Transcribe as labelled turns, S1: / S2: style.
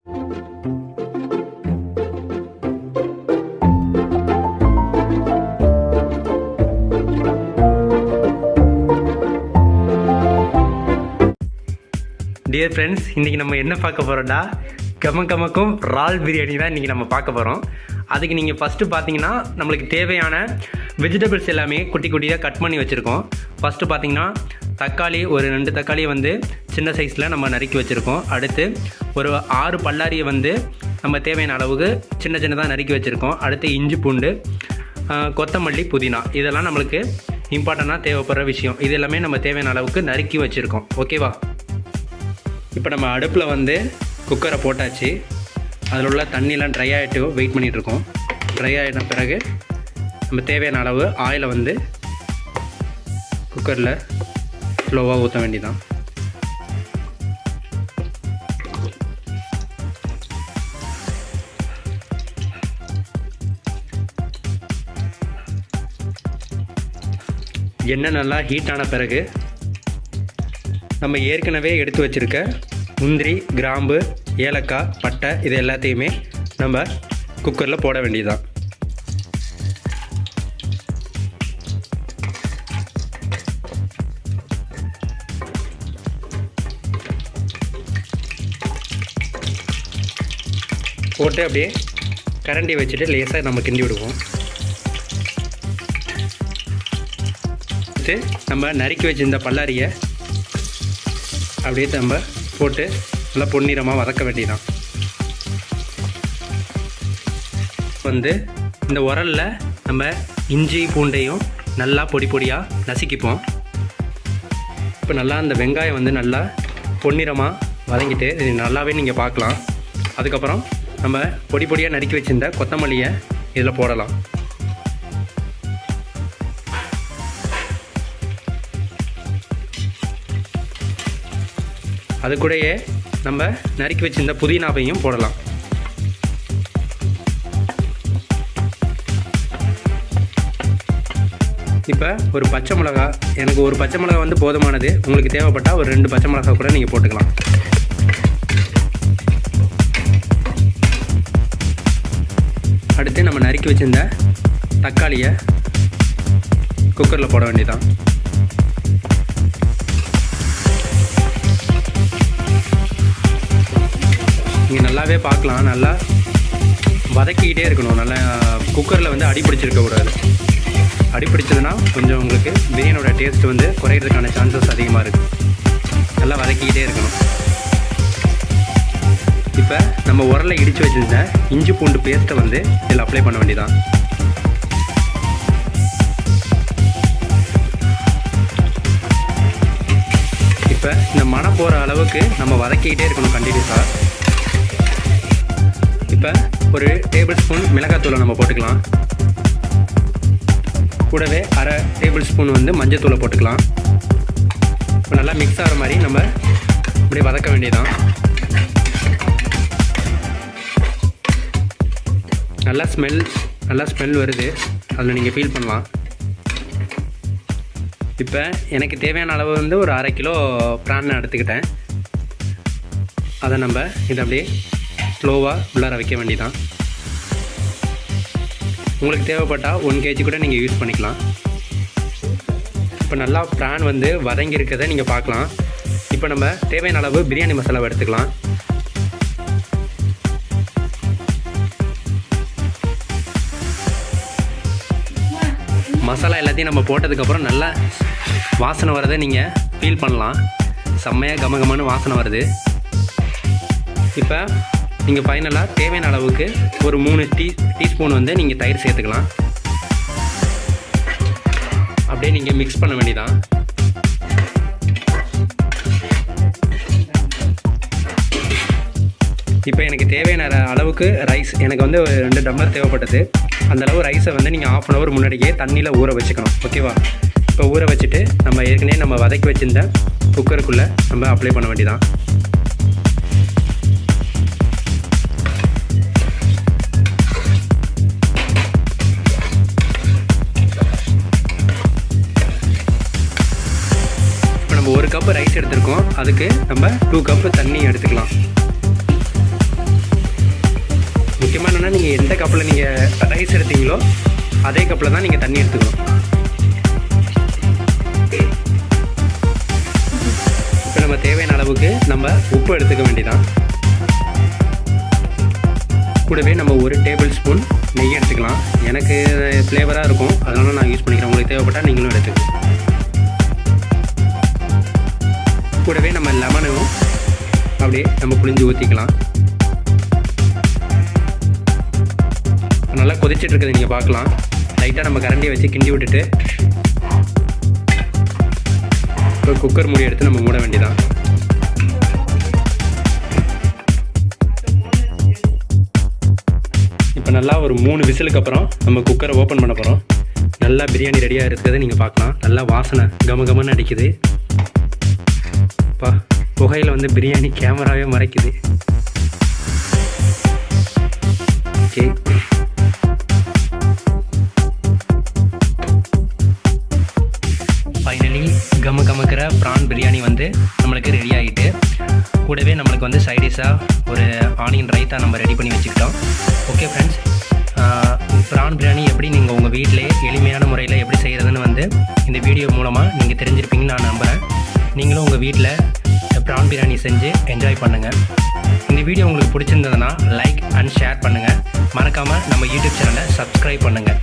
S1: Dear friends, இன்றைக்கி நம்ம என்ன பார்க்க போகிறோம்டா, கமக்கும் இறால் பிரியாணி தான் இன்றைக்கி நம்ம பார்க்க போகிறோம். அதுக்கு நீங்கள் ஃபஸ்ட்டு பார்த்தீங்கன்னா நம்மளுக்கு தேவையான வெஜிடபிள்ஸ் எல்லாமே குட்டி குட்டியாக கட் பண்ணி வச்சுருக்கோம். ஃபஸ்ட்டு பார்த்தீங்கன்னா தக்காளி, ஒரு 2 தக்காளியை வந்து சின்ன சைஸில் நம்ம நறுக்கி வச்சுருக்கோம். அடுத்து ஒரு 6 பல்லாரியை வந்து நம்ம தேவையான அளவுக்கு சின்ன சின்னதாக நறுக்கி வச்சுருக்கோம். அடுத்து இஞ்சி பூண்டு, கொத்தமல்லி, புதினா, இதெல்லாம் நம்மளுக்கு இம்பார்ட்டண்ட்டாக தேவைப்படுற விஷயம். இது எல்லாமே நம்ம தேவையான அளவுக்கு நறுக்கி வச்சுருக்கோம். ஓகேவா? இப்போ நம்ம அடுப்பில் வந்து குக்கரை போட்டாச்சு. அதில் உள்ள தண்ணியெலாம் ட்ரை ஆகிட்டு வெயிட் பண்ணிகிட்ருக்கோம். ட்ரை ஆகின பிறகு நம்ம தேவையான அளவு ஆயிலை வந்து குக்கரில் ஸ்லோவாக ஊற்ற வேண்டியதான். எண்ணெய் நல்லா ஹீட் ஆன பிறகு நம்ம ஏற்கனவே எடுத்து வச்சுருக்க முந்திரி, கிராம்பு, ஏலக்காய், பட்டை, இது எல்லாத்தையுமே நம்ம குக்கரில் போட வேண்டியதுதான். போட்டு அப்படியே கரண்டி வச்சுட்டு லேசாக நம்ம கிண்டி விடுவோம். நம்ம நறுக்கி வச்சிருந்த பல்லாரியை அப்படியே நம்ம போட்டு நல்லா பொன்னிறமாக வதக்க வேண்டியதான். வந்து இந்த உரலில் நம்ம இஞ்சி பூண்டையும் நல்லா பொடி பொடியாக நசுக்கிப்போம். இப்போ நல்லா அந்த வெங்காயம் வந்து நல்லா பொன்னிறமாக வதங்கிட்டு இது நல்லாவே நீங்கள் பார்க்கலாம். அதுக்கப்புறம் நம்ம பொடி பொடியாக நறுக்கி வச்சுருந்த கொத்தமல்லியை இதில் போடலாம். அது கூடயே நம்ம நறுக்கி வச்சிருந்த புதினாவையும் போடலாம். இப்போ ஒரு பச்சை மிளகா, எனக்கு ஒரு பச்சை மிளகா வந்து போதுமானது. உங்களுக்கு தேவைப்பட்டால் ஒரு 2 பச்சை மிளகா கூட நீங்கள் போட்டுக்கலாம். அடுத்து நம்ம நறுக்கி வச்சிருந்த தக்காளியை குக்கரில் போட வேண்டியதான். நீங்கள் நல்லாவே பார்க்கலாம், நல்லா வதக்கிக்கிட்டே இருக்கணும். நல்லா குக்கரில் வந்து அடிப்பிடிச்சிருக்கக்கூடாது. அடிப்பிடிச்சதுன்னா கொஞ்சம் உங்களுக்கு பிரியாணியோட டேஸ்ட் வந்து குறையிறதுக்கான சான்சஸ் அதிகமாக இருக்குது. நல்லா வதக்கிக்கிட்டே இருக்கணும். இப்போ நம்ம உரலை இடித்து வச்சுருந்த இஞ்சி பூண்டு பேஸ்ட்டை வந்து இதில் அப்ளை பண்ண வேண்டியதான். இப்போ இந்த மணம் போகிற அளவுக்கு நம்ம வதக்கிக்கிட்டே இருக்கணும் கண்டினியூஸாக. இப்போ ஒரு டேபிள் ஸ்பூன் மிளகாத்தூளை நம்ம போட்டுக்கலாம். கூடவே அரை டேபிள் ஸ்பூன் வந்து மஞ்சத்தூளை போட்டுக்கலாம். இப்போ நல்லா மிக்ஸ் ஆகிற மாதிரி நம்ம இப்படி வதக்க வேண்டியதான். நல்லா ஸ்மெல் வருது, அதில் நீங்கள் ஃபீல் பண்ணலாம். இப்போ எனக்கு தேவையான அளவு வந்து ஒரு 1/2 கிலோ ப்ரான் எடுத்துக்கிட்டேன். அதை நம்ம இதை அப்படியே ஸ்லோவாக உள்ளார வைக்க வேண்டியதான். உங்களுக்கு தேவைப்பட்டால் 1 kg கூட நீங்கள் யூஸ் பண்ணிக்கலாம். இப்போ நல்லா ப்ரான் வந்து வதங்கியிருக்கிறத நீங்கள் பார்க்கலாம். இப்போ நம்ம தேவையான அளவு பிரியாணி மசாலாவை எடுத்துக்கலாம். மசாலா எல்லாத்தையும் நம்ம போட்டதுக்கப்புறம் நல்லா வாசனை வரதை நீங்கள் ஃபீல் பண்ணலாம். செம்மையாக கமகமான வாசனை வருது. இப்போ நீங்கள் ஃபைனலாக தேவையான அளவுக்கு ஒரு 3 டீஸ்பூன் வந்து நீங்கள் தயிர் சேர்த்துக்கலாம். அப்படியே நீங்கள் மிக்ஸ் பண்ண வேண்டியதான். இப்போ எனக்கு தேவையான அளவுக்கு ரைஸ், எனக்கு வந்து 2 டம்ளர் தேவைப்பட்டது. அந்த அளவு ரைஸை வந்து நீங்கள் 1/2 hour முன்னாடியே தண்ணியில் ஊற வச்சுக்கணும். ஓகேவா? இப்போ ஊற வச்சுட்டு நம்ம ஏற்கனவே நம்ம வதக்கி வச்சுருந்த குக்கருக்குள்ளே நம்ம அப்ளை பண்ண வேண்டியதான். நம்ம 1 கப் ரைஸ் எடுத்துருக்கோம். அதுக்கு நம்ம 2 கப் தண்ணி எடுத்துக்கலாம். நீங்கள் எந்த கப்பில் நீங்கள் ரைஸ் எடுத்தீங்களோ அதே கப்பில் தான் நீங்கள் தண்ணி எடுத்துக்கணும். இப்போ நம்ம தேவையான அளவுக்கு நம்ம உப்பு எடுத்துக்க வேண்டியதான். கூடவே நம்ம 1 டேபிள் ஸ்பூன் நெய் எடுத்துக்கலாம். எனக்கு ஃப்ளேவராக இருக்கும், அதனால் நான் யூஸ் பண்ணிக்கிறேன். உங்களுக்கு தேவைப்பட்டால் நீங்களும் எடுத்துக்கலாம். கூடவே நம்ம லெமனும் அப்படியே நம்ம புளிஞ்சு ஊற்றிக்கலாம். நல்லா கொதிச்சுட்டு இருக்கிறது நீங்கள் பார்க்கலாம். லைட்டாக நம்ம கரண்டியை வச்சு கிண்டி விட்டுட்டு இப்போ குக்கர் மூடி எடுத்து நம்ம மூட வேண்டியதான். இப்போ நல்லா ஒரு 3 விசிலுக்கு அப்புறம் நம்ம குக்கரை ஓப்பன் பண்ண போகிறோம். நல்லா பிரியாணி ரெடியாக இருக்கிறத நீங்கள் பார்க்கலாம். நல்லா வாசனை கமகமன்னு அடிக்குது. புகையில் வந்து பிரியாணி கேமராவே மறைக்குது. ஓகே, ஃபைனலி கமக்கிற ப்ரான் பிரியாணி வந்து நம்மளுக்கு ரெடி ஆகிட்டு, கூடவே நம்மளுக்கு வந்து சைடிஷாக ஒரு ஆனியன் ரைத்தா நம்ம ரெடி பண்ணி வச்சுக்கிட்டோம். ஓகே ஃப்ரெண்ட்ஸ், ப்ரான் பிரியாணி எப்படி நீங்கள் உங்கள் வீட்டிலே எளிமையான முறையில் எப்படி செய்கிறதுன்னு வந்து இந்த வீடியோ மூலமாக நீங்கள் தெரிஞ்சிருப்பீங்கன்னு நான் நம்புகிறேன். நீங்களும் உங்கள் வீட்டில் ப்ரான் பிரியாணி செஞ்சு என்ஜாய் பண்ணுங்கள். இந்த வீடியோ உங்களுக்கு பிடிச்சிருந்ததுன்னா லைக் அண்ட் ஷேர் பண்ணுங்கள். மறக்காமல் நம்ம யூடியூப் சேனலை சப்ஸ்கிரைப் பண்ணுங்கள்.